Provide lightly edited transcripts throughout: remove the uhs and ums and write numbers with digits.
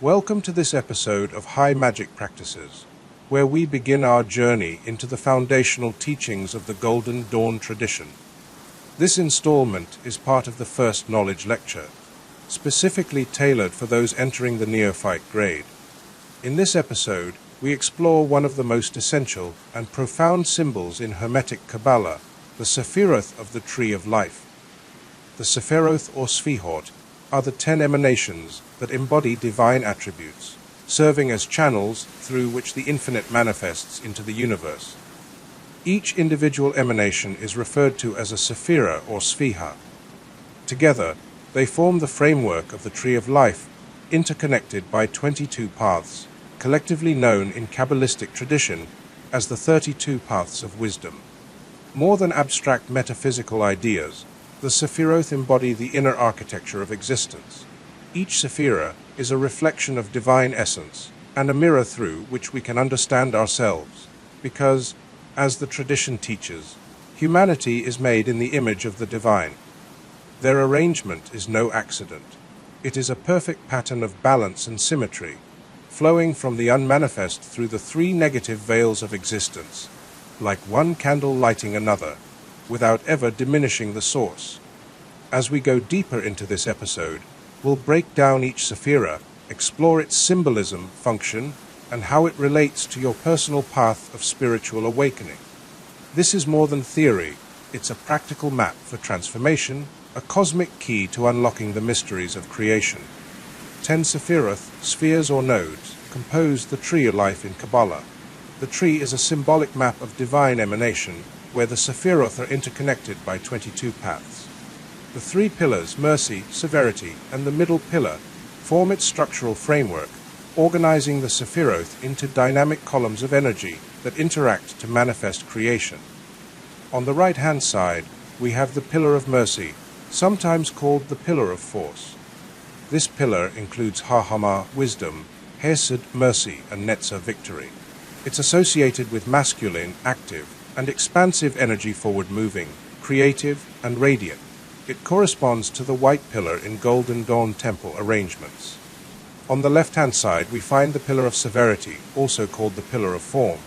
Welcome to this episode of High Magic Practices, where we begin our journey into the foundational teachings of the Golden Dawn tradition. This installment is part of the First Knowledge Lecture, specifically tailored for those entering the Neophyte grade. In this episode, we explore one of the most essential and profound symbols in Hermetic Kabbalah, the Sefirot of the Tree of Life. The Sefirot or Sefirot are the 10 emanations that embody divine attributes, serving as channels through which the infinite manifests into the universe. Each individual emanation is referred to as a Sephirah or Sephirah. Together, they form the framework of the Tree of Life, interconnected by 22 paths, collectively known in Kabbalistic tradition as the 32 Paths of Wisdom. More than abstract metaphysical ideas, the Sefirot embody the inner architecture of existence. Each Sephirah is a reflection of divine essence and a mirror through which we can understand ourselves, because, as the tradition teaches, humanity is made in the image of the divine. Their arrangement is no accident. It is a perfect pattern of balance and symmetry, flowing from the unmanifest through the three negative veils of existence, like one candle lighting another, without ever diminishing the source. As we go deeper into this episode, we'll break down each Sephirah, explore its symbolism, function, and how it relates to your personal path of spiritual awakening. This is more than theory, it's a practical map for transformation, a cosmic key to unlocking the mysteries of creation. 10 Sephiroth, spheres or nodes, compose the Tree of Life in Kabbalah. The tree is a symbolic map of divine emanation, where the Sephiroth are interconnected by 22 paths. The three pillars, mercy, severity, and the middle pillar, form its structural framework, organizing the Sephiroth into dynamic columns of energy that interact to manifest creation. On the right-hand side, we have the pillar of mercy, sometimes called the pillar of force. This pillar includes Hahama, wisdom, Hesed, mercy, and Netzah, victory. It's associated with masculine, active, and expansive energy, forward-moving, creative, and radiant. It corresponds to the white pillar in Golden Dawn temple arrangements. On the left-hand side, we find the pillar of severity, also called the pillar of form.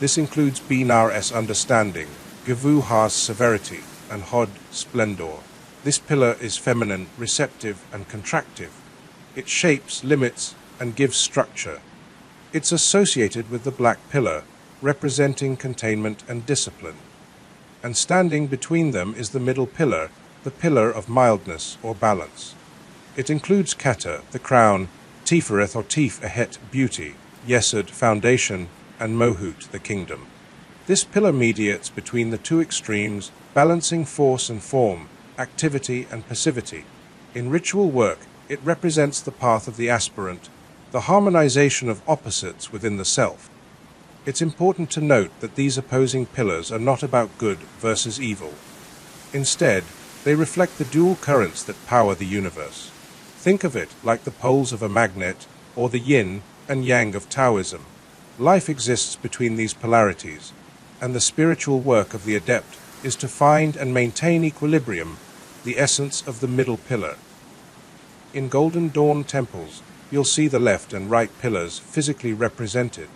This includes Binar's understanding, Gevuha's severity, and Hod, splendor. This pillar is feminine, receptive, and contractive. It shapes, limits, and gives structure. It's associated with the black pillar, representing containment and discipline. And standing between them is the middle pillar, the pillar of mildness or balance. It includes Kether, the crown, Tifereth or Tif-Ehet, beauty, Yesod, foundation, and Mohut, the kingdom. This pillar mediates between the two extremes, balancing force and form, activity and passivity. In ritual work, it represents the path of the aspirant, the harmonization of opposites within the self. It's important to note that these opposing pillars are not about good versus evil. Instead, they reflect the dual currents that power the universe. Think of it like the poles of a magnet, or the yin and yang of Taoism. Life exists between these polarities, and the spiritual work of the adept is to find and maintain equilibrium, the essence of the middle pillar. In Golden Dawn temples, you'll see the left and right pillars physically represented.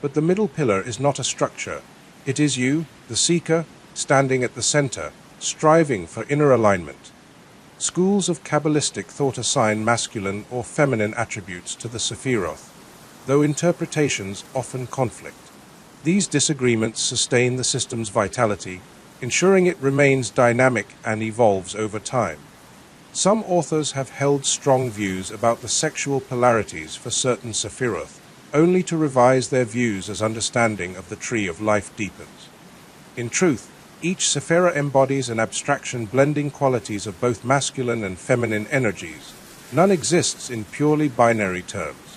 But the middle pillar is not a structure. It is you, the seeker, standing at the center, striving for inner alignment. Schools of Kabbalistic thought assign masculine or feminine attributes to the Sephiroth, though interpretations often conflict. These disagreements sustain the system's vitality, ensuring it remains dynamic and evolves over time. Some authors have held strong views about the sexual polarities for certain Sephiroth, only to revise their views as understanding of the Tree of Life deepens. In truth, each Sephirah embodies an abstraction blending qualities of both masculine and feminine energies. None exists in purely binary terms.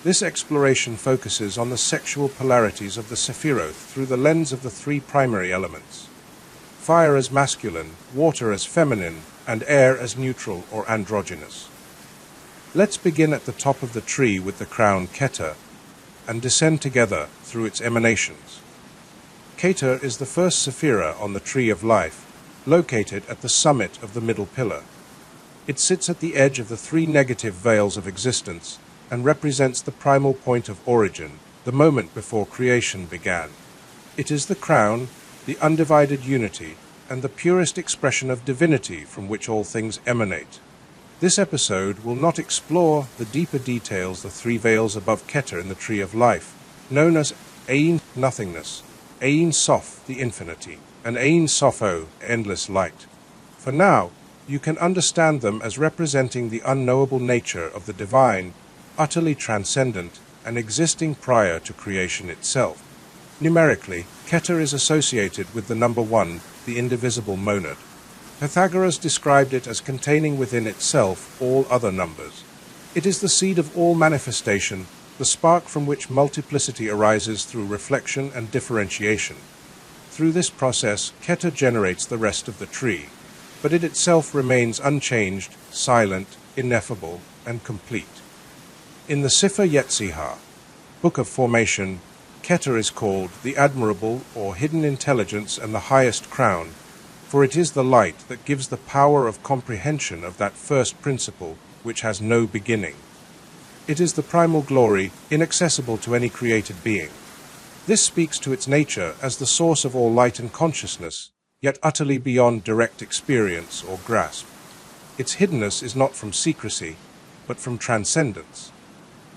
This exploration focuses on the sexual polarities of the Sephiroth through the lens of the three primary elements: fire as masculine, water as feminine, and air as neutral or androgynous. Let's begin at the top of the tree with the crown Kether, and descend together through its emanations. Kether is the first Sephirah on the Tree of Life, located at the summit of the middle pillar. It sits at the edge of the three negative veils of existence and represents the primal point of origin, the moment before creation began. It is the crown, the undivided unity, and the purest expression of divinity from which all things emanate. This episode will not explore the deeper details of three veils above Kether in the Tree of Life, known as Ein Nothingness, Ein Sof, the Infinity, and Ein Sopho, endless light. For now, you can understand them as representing the unknowable nature of the divine, utterly transcendent, and existing prior to creation itself. Numerically, Kether is associated with the number 1, the indivisible monad. Pythagoras described it as containing within itself all other numbers. It is the seed of all manifestation, the spark from which multiplicity arises through reflection and differentiation. Through this process, Kether generates the rest of the tree, but it itself remains unchanged, silent, ineffable, and complete. In the Sefer Yetzirah, Book of Formation, Kether is called the admirable or hidden intelligence and the highest crown, for it is the light that gives the power of comprehension of that first principle which has no beginning. It is the primal glory, inaccessible to any created being. This speaks to its nature as the source of all light and consciousness, yet utterly beyond direct experience or grasp. Its hiddenness is not from secrecy, but from transcendence.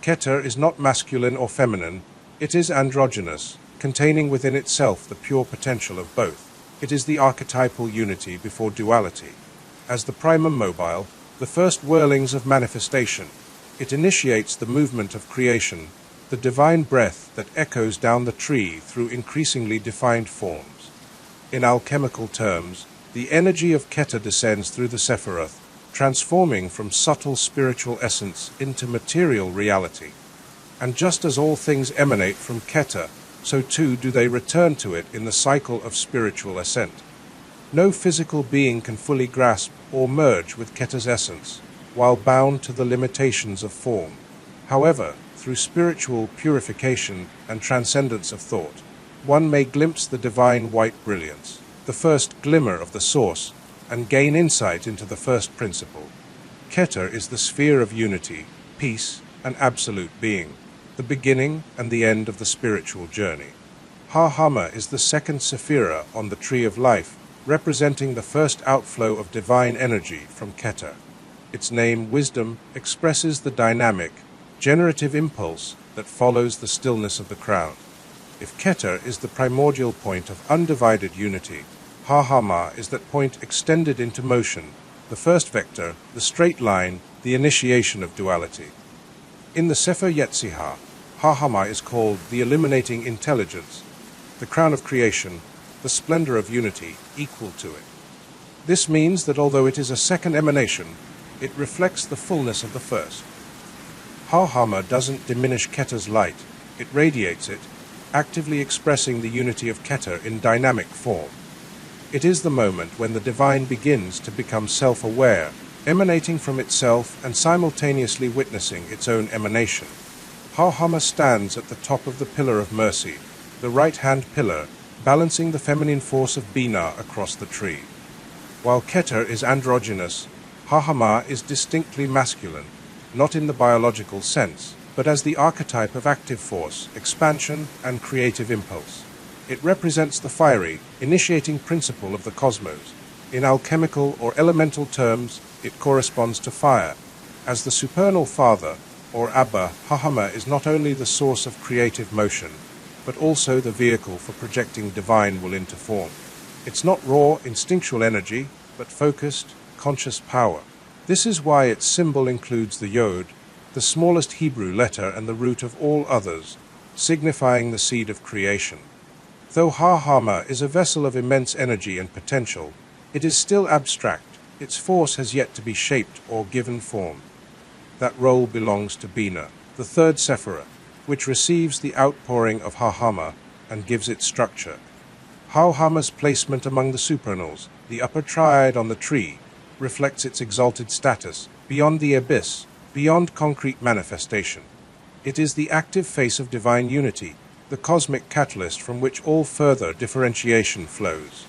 Kether is not masculine or feminine, it is androgynous, containing within itself the pure potential of both. It is the archetypal unity before duality. As the primum mobile, the first whirlings of manifestation, it initiates the movement of creation, the divine breath that echoes down the tree through increasingly defined forms. In alchemical terms, the energy of Kether descends through the Sefirot, transforming from subtle spiritual essence into material reality. And just as all things emanate from Kether, so too do they return to it in the cycle of spiritual ascent. No physical being can fully grasp or merge with Kether's essence, while bound to the limitations of form. However, through spiritual purification and transcendence of thought, one may glimpse the divine white brilliance, the first glimmer of the source, and gain insight into the first principle. Kether is the sphere of unity, peace, and absolute being, the beginning and the end of the spiritual journey. Ha-Hama is the second Sephirah on the Tree of Life, representing the first outflow of divine energy from Kether. Its name, Wisdom, expresses the dynamic, generative impulse that follows the stillness of the crown. If Kether is the primordial point of undivided unity, Ha-Hama is that point extended into motion, the first vector, the straight line, the initiation of duality. In the Sefer Yetzirah, Ha-Hama is called the illuminating intelligence, the crown of creation, the splendor of unity, equal to it. This means that although it is a second emanation, it reflects the fullness of the first. Ha-Hama doesn't diminish Kether's light, it radiates it, actively expressing the unity of Kether in dynamic form. It is the moment when the divine begins to become self-aware, emanating from itself and simultaneously witnessing its own emanation. Ha-Hama stands at the top of the pillar of mercy, the right-hand pillar, balancing the feminine force of Binah across the tree. While Kether is androgynous, Ha-Hama is distinctly masculine, not in the biological sense, but as the archetype of active force, expansion, and creative impulse. It represents the fiery, initiating principle of the cosmos. In alchemical or elemental terms, it corresponds to fire. As the supernal father, or Abba, Ha-Hama is not only the source of creative motion, but also the vehicle for projecting divine will into form. It's not raw, instinctual energy, but focused, conscious power. This is why its symbol includes the Yod, the smallest Hebrew letter and the root of all others, signifying the seed of creation. Though Ha-Hama is a vessel of immense energy and potential, it is still abstract. Its force has yet to be shaped or given form. That role belongs to Binah, the third Sephirah, which receives the outpouring of Ha-Hama and gives it structure. Ha-Hama's placement among the supernals, the upper triad on the tree, reflects its exalted status, beyond the abyss, beyond concrete manifestation. It is the active face of divine unity, the cosmic catalyst from which all further differentiation flows.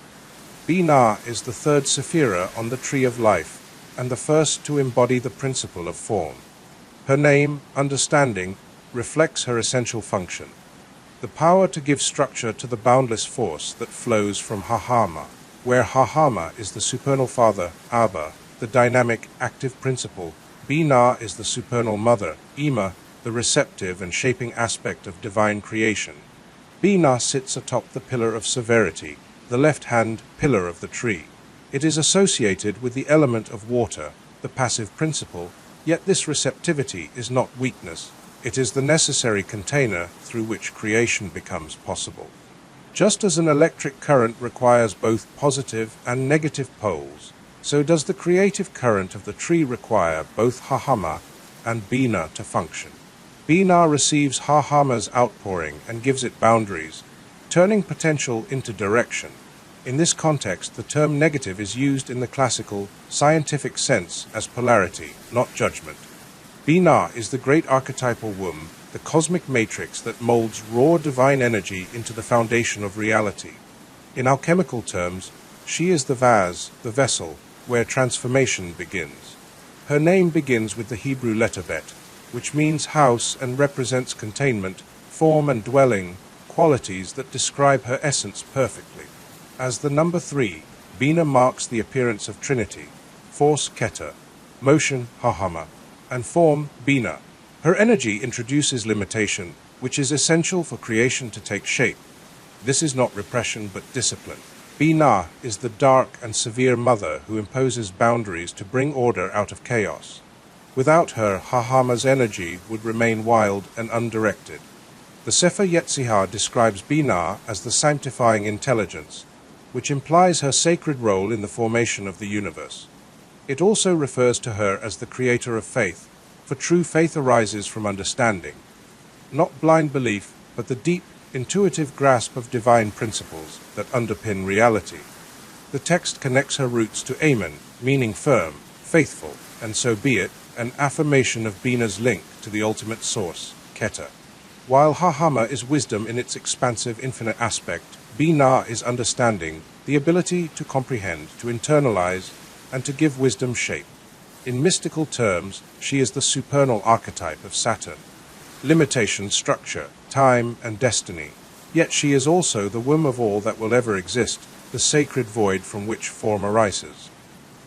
Binah is the third Sephirah on the Tree of Life, and the first to embody the principle of form. Her name, understanding, reflects her essential function, the power to give structure to the boundless force that flows from Hahama, where Hahama is the supernal father, Abba, the dynamic, active principle, Binah is the supernal mother, Ima, the receptive and shaping aspect of divine creation. Binah sits atop the pillar of severity, the left-hand pillar of the tree. It is associated with the element of water, the passive principle, yet this receptivity is not weakness. It is the necessary container through which creation becomes possible. Just as an electric current requires both positive and negative poles, so does the creative current of the tree require both Hahama and Binah to function. Binah receives Hahama's outpouring and gives it boundaries, turning potential into direction. In this context, the term negative is used in the classical, scientific sense as polarity, not judgment. Binah is the great archetypal womb, the cosmic matrix that molds raw divine energy into the foundation of reality. In alchemical terms, she is the vase, the vessel, where transformation begins. Her name begins with the Hebrew letter Bet, which means house and represents containment, form and dwelling, qualities that describe her essence perfectly. As the number 3, Binah marks the appearance of Trinity, force Kether, motion Hahama, and form Binah. Her energy introduces limitation, which is essential for creation to take shape. This is not repression but discipline. Binah is the dark and severe mother who imposes boundaries to bring order out of chaos. Without her, Hahama's energy would remain wild and undirected. The Sefer Yetzirah describes Binah as the sanctifying intelligence, which implies her sacred role in the formation of the universe. It also refers to her as the creator of faith, for true faith arises from understanding, not blind belief, but the deep, intuitive grasp of divine principles that underpin reality. The text connects her roots to Amen, meaning firm, faithful, and so be it, an affirmation of Binah's link to the ultimate source, Kether. While Hahama is wisdom in its expansive, infinite aspect, Binah is understanding, the ability to comprehend, to internalize, and to give wisdom shape. In mystical terms, she is the supernal archetype of Saturn. Limitation, structure, time, and destiny. Yet she is also the womb of all that will ever exist, the sacred void from which form arises.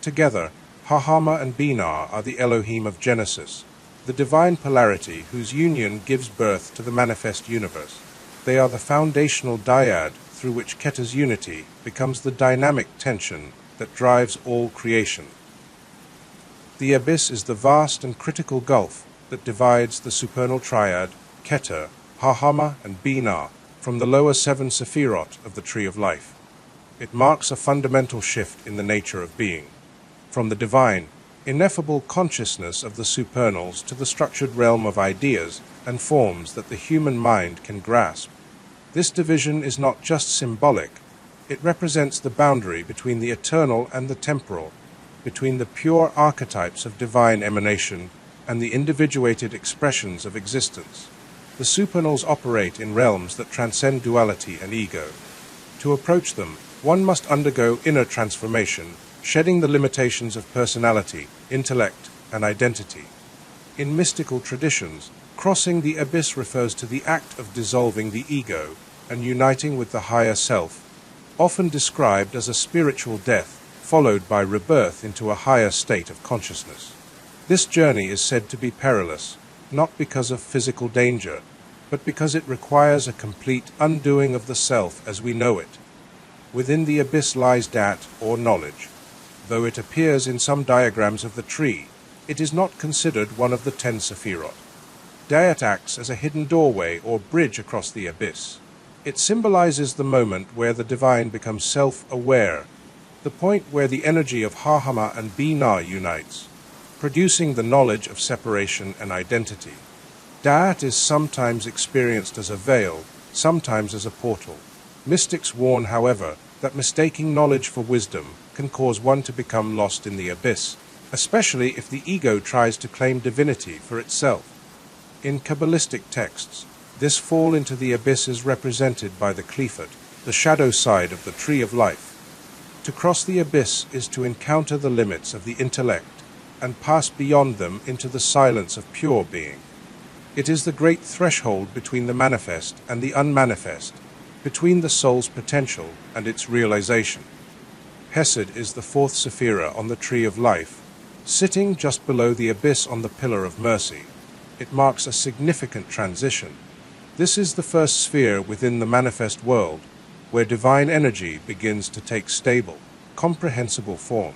Together, Hahama and Binah are the Elohim of Genesis, the divine polarity whose union gives birth to the manifest universe. They are the foundational dyad through which Kether's unity becomes the dynamic tension that drives all creation. The abyss is the vast and critical gulf that divides the supernal triad, Kether, Hahama, and Binah, from the lower 7 Sefirot of the Tree of Life. It marks a fundamental shift in the nature of being, from the divine, ineffable consciousness of the supernals to the structured realm of ideas and forms that the human mind can grasp. This division is not just symbolic, it represents the boundary between the eternal and the temporal, between the pure archetypes of divine emanation and the individuated expressions of existence. The supernals operate in realms that transcend duality and ego. To approach them, one must undergo inner transformation, shedding the limitations of personality, intellect, and identity. In mystical traditions, crossing the abyss refers to the act of dissolving the ego and uniting with the higher self, often described as a spiritual death, followed by rebirth into a higher state of consciousness. This journey is said to be perilous, not because of physical danger, but because it requires a complete undoing of the self as we know it. Within the abyss lies Dat, or knowledge. Though it appears in some diagrams of the tree, it is not considered one of the 10 Sephiroth. Dat acts as a hidden doorway or bridge across the abyss. It symbolizes the moment where the divine becomes self-aware, the point where the energy of Hahama and Binah unites, producing the knowledge of separation and identity. Dat is sometimes experienced as a veil, sometimes as a portal. Mystics warn, however, that mistaking knowledge for wisdom can cause one to become lost in the abyss, especially if the ego tries to claim divinity for itself. In Kabbalistic texts, this fall into the abyss is represented by the Qliphoth, the shadow side of the Tree of Life. To cross the abyss is to encounter the limits of the intellect and pass beyond them into the silence of pure being. It is the great threshold between the manifest and the unmanifest, between the soul's potential and its realization. Hesed is the fourth Sephirah on the tree of life, sitting just below the abyss on the pillar of mercy. It marks a significant transition. This is the first sphere within the manifest world, where divine energy begins to take stable, comprehensible form,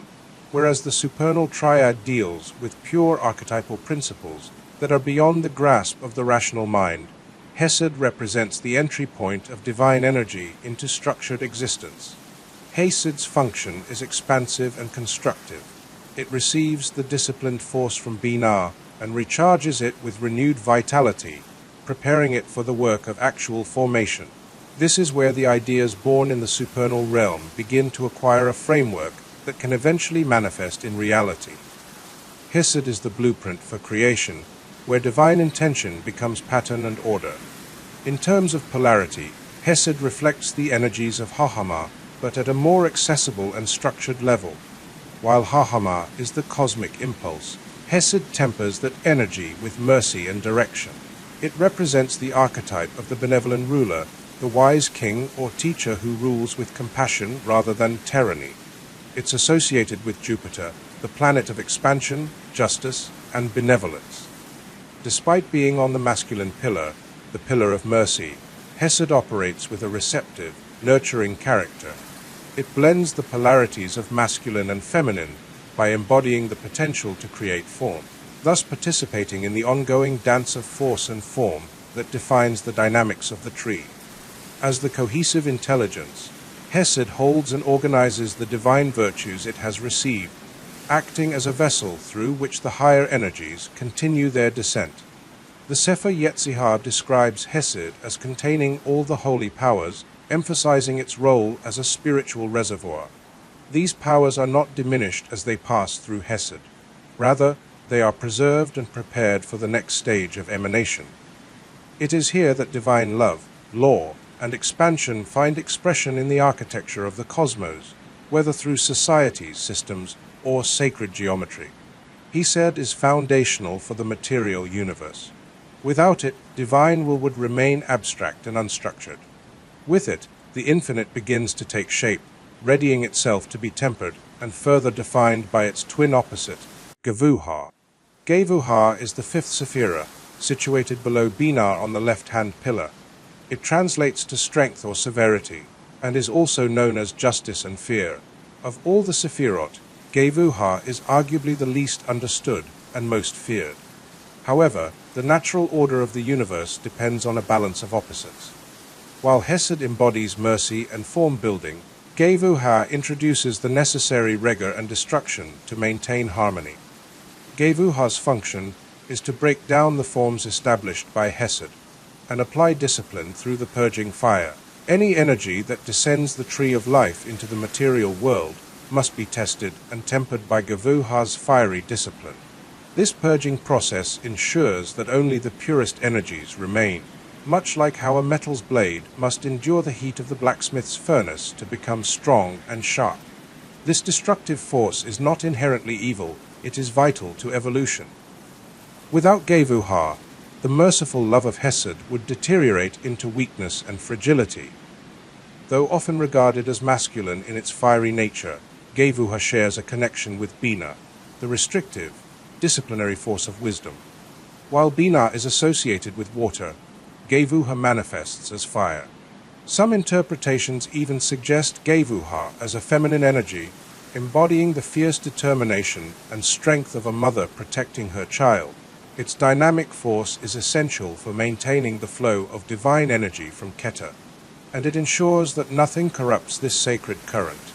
whereas the supernal triad deals with pure archetypal principles that are beyond the grasp of the rational mind. Hesed represents the entry point of divine energy into structured existence. Hesed's function is expansive and constructive. It receives the disciplined force from Binah and recharges it with renewed vitality, preparing it for the work of actual formation. This is where the ideas born in the supernal realm begin to acquire a framework that can eventually manifest in reality. Hesed is the blueprint for creation, where divine intention becomes pattern and order. In terms of polarity, Hesed reflects the energies of Hahama, but at a more accessible and structured level. While Hahama is the cosmic impulse, Hesed tempers that energy with mercy and direction. It represents the archetype of the benevolent ruler, the wise king or teacher who rules with compassion rather than tyranny. It's associated with Jupiter, the planet of expansion, justice, and benevolence. Despite being on the masculine pillar, the pillar of mercy, Hesed operates with a receptive, nurturing character. It blends the polarities of masculine and feminine by embodying the potential to create form, thus participating in the ongoing dance of force and form that defines the dynamics of the tree. As the cohesive intelligence, Hesed holds and organizes the divine virtues it has received, acting as a vessel through which the higher energies continue their descent. The Sefer Yetzirah describes Hesed as containing all the holy powers, emphasizing its role as a spiritual reservoir. These powers are not diminished as they pass through Hesed. Rather, they are preserved and prepared for the next stage of emanation. It is here that divine love, law, and expansion find expression in the architecture of the cosmos, whether through societies, systems, or sacred geometry. Hesed is foundational for the material universe. Without it, divine will would remain abstract and unstructured. With it, the infinite begins to take shape, readying itself to be tempered and further defined by its twin opposite, Gevuha. Gevuha is the fifth Sephirah, situated below Binah on the left-hand pillar. It translates to strength or severity, and is also known as justice and fear. Of all the Sefirot, Gevuha is arguably the least understood and most feared. However, the natural order of the universe depends on a balance of opposites. While Hesed embodies mercy and form building, Gevuha introduces the necessary rigor and destruction to maintain harmony. Gevuha's function is to break down the forms established by Hesed and apply discipline through the purging fire. Any energy that descends the tree of life into the material world must be tested and tempered by Gevuha's fiery discipline. This purging process ensures that only the purest energies remain, much like how a metal's blade must endure the heat of the blacksmith's furnace to become strong and sharp. This destructive force is not inherently evil, it is vital to evolution. Without Gevuha, the merciful love of Hesed would deteriorate into weakness and fragility. Though often regarded as masculine in its fiery nature, Gevuha shares a connection with Binah, the restrictive, disciplinary force of wisdom. While Binah is associated with water, Gevuha manifests as fire. Some interpretations even suggest Gevuha as a feminine energy, embodying the fierce determination and strength of a mother protecting her child. Its dynamic force is essential for maintaining the flow of divine energy from Kether, and it ensures that nothing corrupts this sacred current.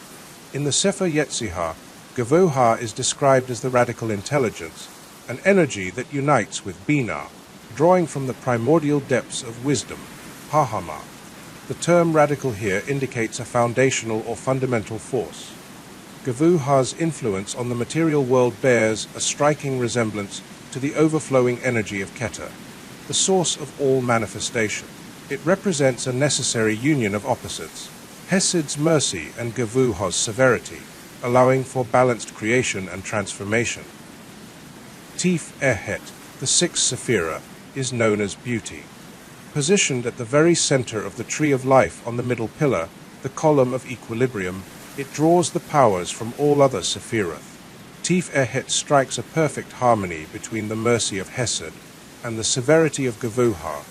In the Sefer Yetzirah, Gevuha is described as the radical intelligence, an energy that unites with Binah, drawing from the primordial depths of wisdom, Hahama. The term radical here indicates a foundational or fundamental force. Gevuha's influence on the material world bears a striking resemblance to the overflowing energy of Kether, the source of all manifestation. It represents a necessary union of opposites, Hesed's mercy and Gavuha's severity, allowing for balanced creation and transformation. Tif Erhet, the sixth Sephirah, is known as beauty. Positioned at the very center of the tree of life on the middle pillar, the column of equilibrium, it draws the powers from all other Sephiroth. Tif Erhet strikes a perfect harmony between the mercy of Hesed and the severity of Gavuha,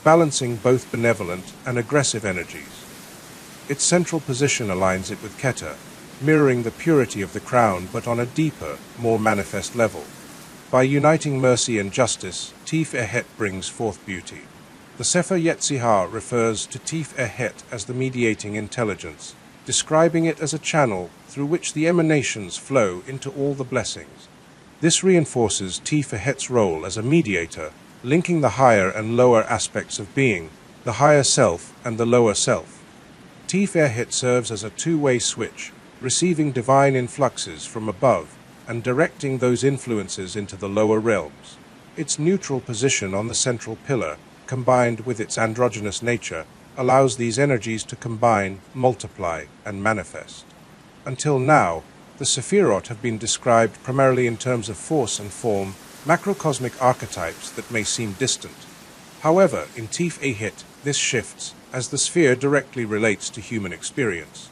balancing both benevolent and aggressive energies. Its central position aligns it with Kether, mirroring the purity of the crown but on a deeper, more manifest level. By uniting mercy and justice, Tif Erhet brings forth beauty. The Sefer Yetzirah refers to Tif Erhet as the mediating intelligence, describing it as a channel through which the emanations flow into all the blessings. This reinforces Tif Erhet's role as a mediator, linking the higher and lower aspects of being, the higher self and the lower self. Tif Erhet serves as a two-way switch, receiving divine influxes from above and directing those influences into the lower realms. Its neutral position on the central pillar, combined with its androgynous nature, allows these energies to combine, multiply, and manifest. Until now, the Sefirot have been described primarily in terms of force and form, macrocosmic archetypes that may seem distant. However, in Tif Erhet, this shifts as the sphere directly relates to human experience.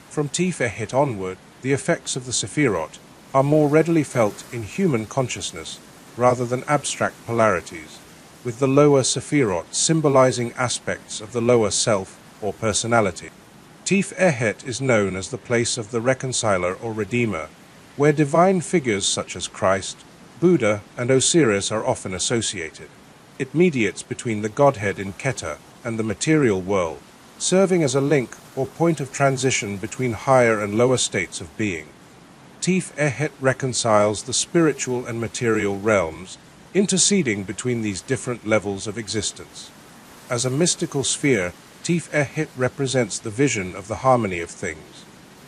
From Tif Erhet onward, the effects of the Sefirot are more readily felt in human consciousness rather than abstract polarities, with the lower Sefirot symbolizing aspects of the lower self or personality. Tif Erhet is known as the place of the reconciler or redeemer, where divine figures such as Christ, Buddha, and Osiris are often associated. It mediates between the Godhead in Kether and the material world, serving as a link or point of transition between higher and lower states of being. Tif Erhet reconciles the spiritual and material realms, interceding between these different levels of existence. As a mystical sphere, Tif Erhet represents the vision of the harmony of things.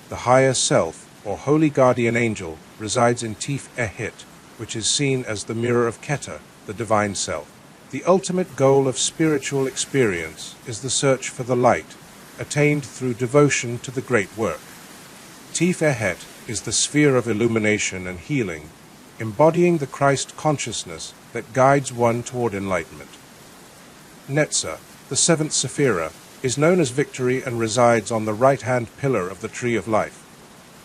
The higher self, or holy guardian angel, resides in Tif Erhet, which is seen as the mirror of Kether, the divine self. The ultimate goal of spiritual experience is the search for the light, attained through devotion to the great work. Tif Erhet is the sphere of illumination and healing, embodying the Christ consciousness that guides one toward enlightenment. Netzah, the seventh Sephirah, is known as victory and resides on the right-hand pillar of the tree of life.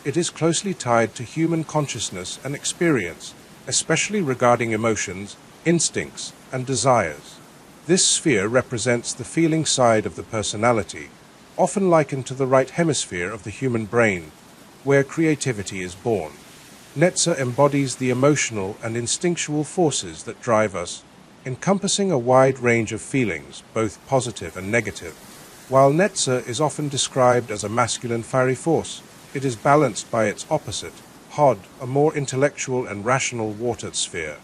It is closely tied to human consciousness and experience, especially regarding emotions, instincts, and desires. This sphere represents the feeling side of the personality, often likened to the right hemisphere of the human brain, where creativity is born. Netzah embodies the emotional and instinctual forces that drive us, encompassing a wide range of feelings, both positive and negative. While Netzah is often described as a masculine fiery force, it is balanced by its opposite, Hod, a more intellectual and rational water sphere.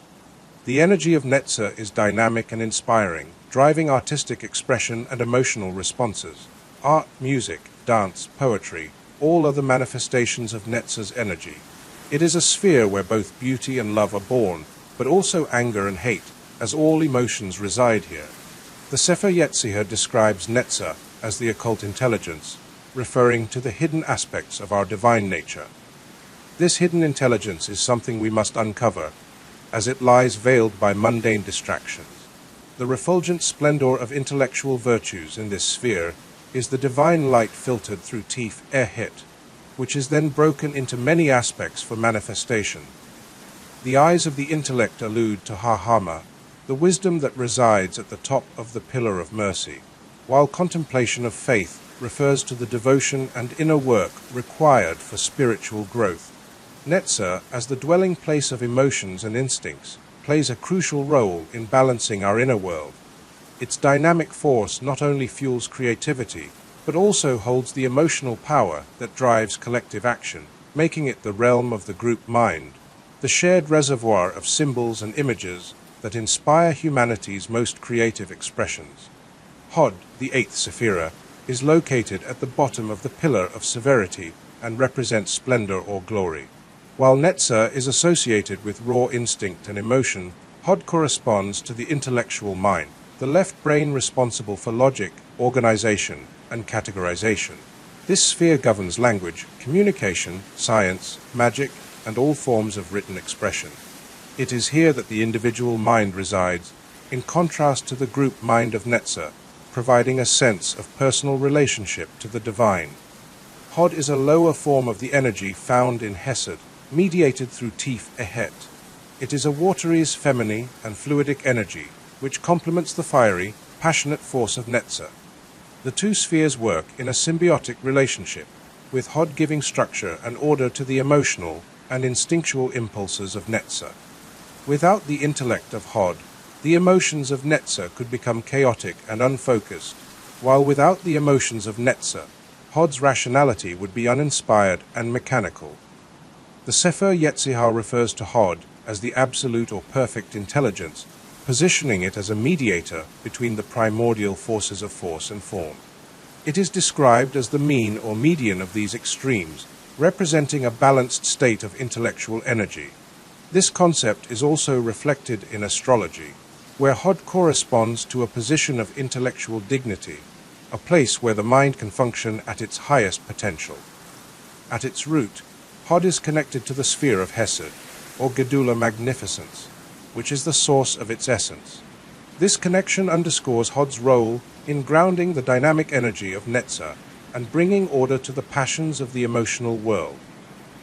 The energy of Netzah is dynamic and inspiring, driving artistic expression and emotional responses. Art, music, dance, poetry, all are the manifestations of Netzah's energy. It is a sphere where both beauty and love are born, but also anger and hate, as all emotions reside here. The Sefer Yetzirah describes Netzah as the occult intelligence, referring to the hidden aspects of our divine nature. This hidden intelligence is something we must uncover, as it lies veiled by mundane distractions. The refulgent splendor of intellectual virtues in this sphere is the divine light filtered through Tif Erhet, which is then broken into many aspects for manifestation. The eyes of the intellect allude to Ha-Hama, the wisdom that resides at the top of the pillar of mercy, while contemplation of faith refers to the devotion and inner work required for spiritual growth. Netzah, as the dwelling place of emotions and instincts, plays a crucial role in balancing our inner world. Its dynamic force not only fuels creativity, but also holds the emotional power that drives collective action, making it the realm of the group mind, the shared reservoir of symbols and images that inspire humanity's most creative expressions. Hod, the eighth Sephirah, is located at the bottom of the pillar of severity and represents splendor or glory. While Netzah is associated with raw instinct and emotion, Hod corresponds to the intellectual mind, the left brain responsible for logic, organization, and categorization. This sphere governs language, communication, science, magic, and all forms of written expression. It is here that the individual mind resides, in contrast to the group mind of Netzer, providing a sense of personal relationship to the divine. Hod is a lower form of the energy found in Hesed, mediated through Tif Ehet. It is a watery, feminine, and fluidic energy, which complements the fiery, passionate force of Netzer. The two spheres work in a symbiotic relationship, with Hod giving structure and order to the emotional and instinctual impulses of Netzer. Without the intellect of Hod, the emotions of Netzer could become chaotic and unfocused, while without the emotions of Netzer, Hod's rationality would be uninspired and mechanical. The Sefer Yetzirah refers to Hod as the absolute or perfect intelligence, positioning it as a mediator between the primordial forces of force and form. It is described as the mean or median of these extremes, representing a balanced state of intellectual energy. This concept is also reflected in astrology, where Hod corresponds to a position of intellectual dignity, a place where the mind can function at its highest potential. At its root, Hod is connected to the sphere of Hesed, or Gedula Magnificence, which is the source of its essence. This connection underscores Hod's role in grounding the dynamic energy of Netzer and bringing order to the passions of the emotional world.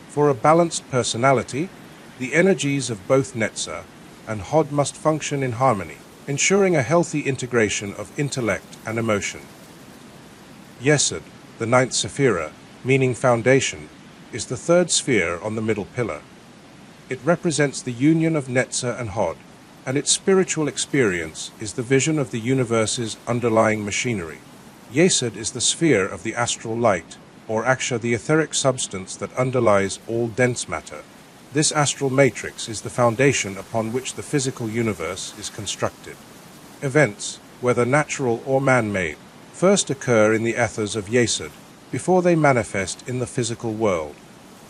For a balanced personality, the energies of both Netzer and Hod must function in harmony, ensuring a healthy integration of intellect and emotion. Yesod, the ninth Sephirah, meaning foundation, is the third sphere on the middle pillar. It represents the union of Netzer and Hod, and its spiritual experience is the vision of the universe's underlying machinery. Yesod is the sphere of the astral light, or Aksha, the etheric substance that underlies all dense matter. This astral matrix is the foundation upon which the physical universe is constructed. Events, whether natural or man-made, first occur in the ethers of Yesod, before they manifest in the physical world.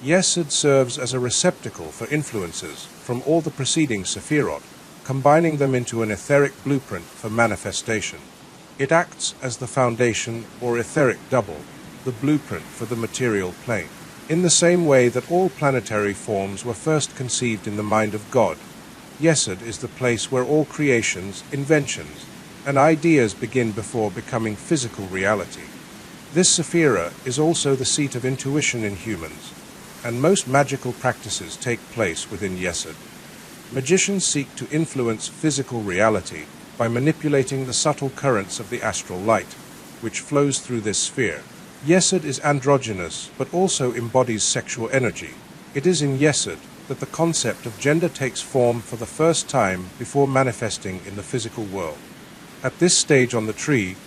Yesod serves as a receptacle for influences from all the preceding Sefirot, combining them into an etheric blueprint for manifestation. It acts as the foundation or etheric double, the blueprint for the material plane. In the same way that all planetary forms were first conceived in the mind of God, Yesod is the place where all creations, inventions, and ideas begin before becoming physical reality. This Sephirah is also the seat of intuition in humans, and most magical practices take place within Yesod. Magicians seek to influence physical reality by manipulating the subtle currents of the astral light, which flows through this sphere. Yesod is androgynous, but also embodies sexual energy. It is in Yesod that the concept of gender takes form for the first time before manifesting in the physical world. At this stage on the tree,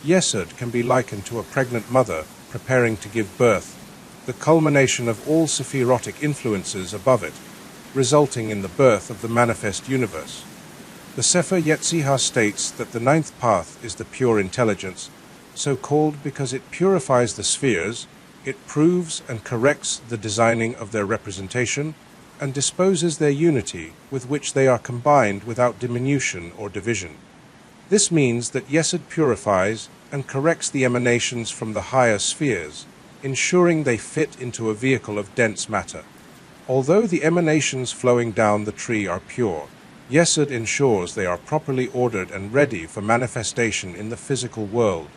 Yesod can be likened to a pregnant mother preparing to give birth, the culmination of all Sephirotic influences above it, resulting in the birth of the manifest universe. The Sefer Yetzirah states that the ninth path is the pure intelligence, so called because it purifies the spheres, it proves and corrects the designing of their representation, and disposes their unity with which they are combined without diminution or division. This means that Yesod purifies and corrects the emanations from the higher spheres, ensuring they fit into a vehicle of dense matter. Although the emanations flowing down the tree are pure, Yesod ensures they are properly ordered and ready for manifestation in the physical world,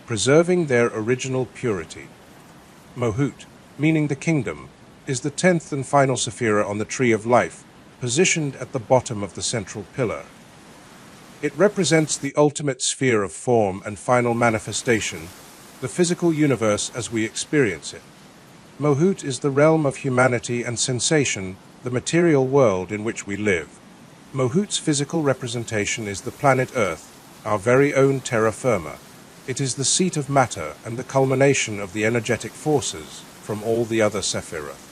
preserving their original purity. Malkuth, meaning the kingdom, is the 10th and final Sephirah on the Tree of Life, positioned at the bottom of the central pillar. It represents the ultimate sphere of form and final manifestation, the physical universe as we experience it. Malkuth is the realm of humanity and sensation, the material world in which we live. Malkuth's physical representation is the planet Earth, our very own terra firma. It is the seat of matter and the culmination of the energetic forces from all the other Sephiroth.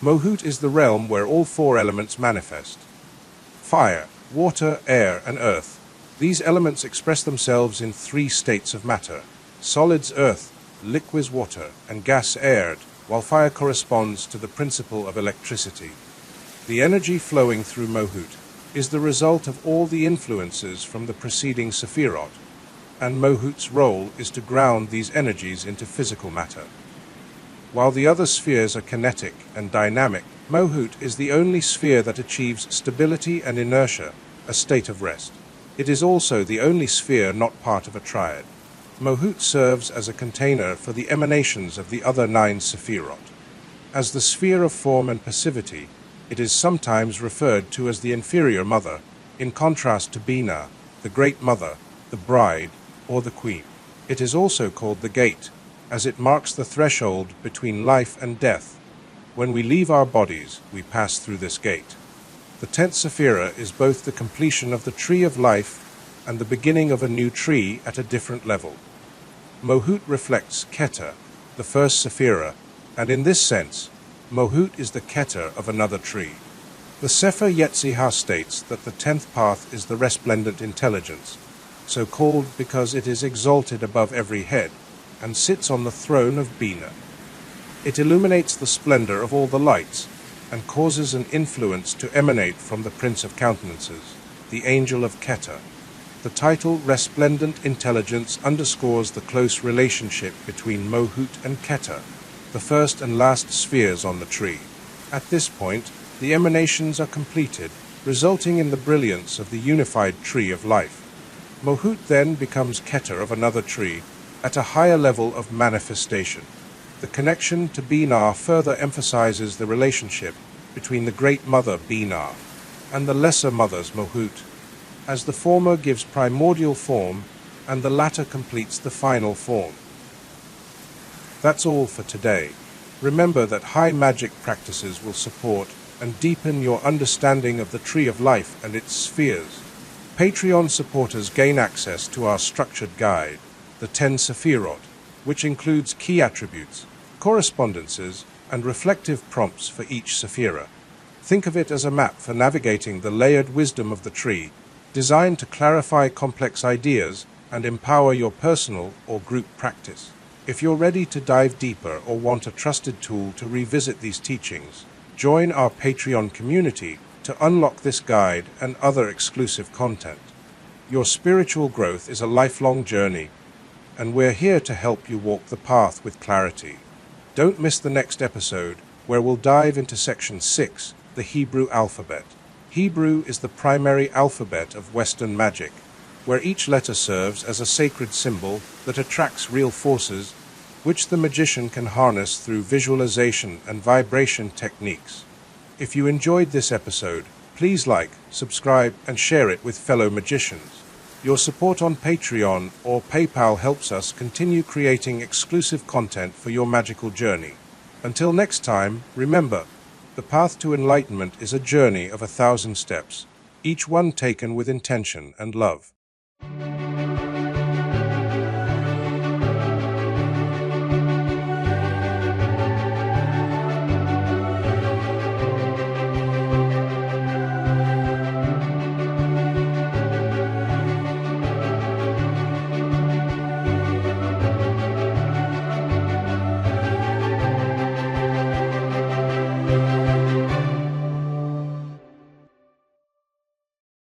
Malkuth is the realm where all four elements manifest: fire, water, air, and earth. These elements express themselves in three states of matter: solids earth, liquids water, and gas air, while fire corresponds to the principle of electricity. The energy flowing through Malkuth is the result of all the influences from the preceding Sefirot, and Malkuth's role is to ground these energies into physical matter. While the other spheres are kinetic and dynamic, Malkuth is the only sphere that achieves stability and inertia, a state of rest. It is also the only sphere not part of a triad. Malkuth serves as a container for the emanations of the other 9 Sefirot. As the sphere of form and passivity, it is sometimes referred to as the inferior mother, in contrast to Binah, the great mother, the bride, or the queen. It is also called the gate, as it marks the threshold between life and death. When we leave our bodies, we pass through this gate. The 10th Sephirah is both the completion of the tree of life and the beginning of a new tree at a different level. Malkuth reflects Kether, the first Sephirah, and in this sense, Malkuth is the Kether of another tree. The Sefer XII states that the 10th path is the resplendent intelligence, so called because it is exalted above every head and sits on the throne of Binah. It illuminates the splendor of all the lights and causes an influence to emanate from the Prince of Countenances, the Angel of Kether. The title Resplendent Intelligence underscores the close relationship between Malkuth and Kether, the first and last spheres on the tree. At this point, the emanations are completed, resulting in the brilliance of the unified tree of life. Malkuth then becomes Kether of another tree at a higher level of manifestation. The connection to Binah further emphasizes the relationship between the Great Mother Binah and the Lesser Mothers Malkuth, as the former gives primordial form and the latter completes the final form. That's all for today. Remember that high magic practices will support and deepen your understanding of the Tree of Life and its spheres. Patreon supporters gain access to our structured guide, the 10 Sephiroth, which includes key attributes, correspondences, and reflective prompts for each Sephirah. Think of it as a map for navigating the layered wisdom of the tree, designed to clarify complex ideas and empower your personal or group practice. If you're ready to dive deeper or want a trusted tool to revisit these teachings, join our Patreon community to unlock this guide and other exclusive content. Your spiritual growth is a lifelong journey, and we're here to help you walk the path with clarity. Don't miss the next episode, where we'll dive into Section 6, the Hebrew alphabet. Hebrew is the primary alphabet of Western magic, where each letter serves as a sacred symbol that attracts real forces, which the magician can harness through visualization and vibration techniques. If you enjoyed this episode, please like, subscribe, and share it with fellow magicians. Your support on Patreon or PayPal helps us continue creating exclusive content for your magical journey. Until next time, remember, the path to enlightenment is a journey of 1,000 steps, each one taken with intention and love.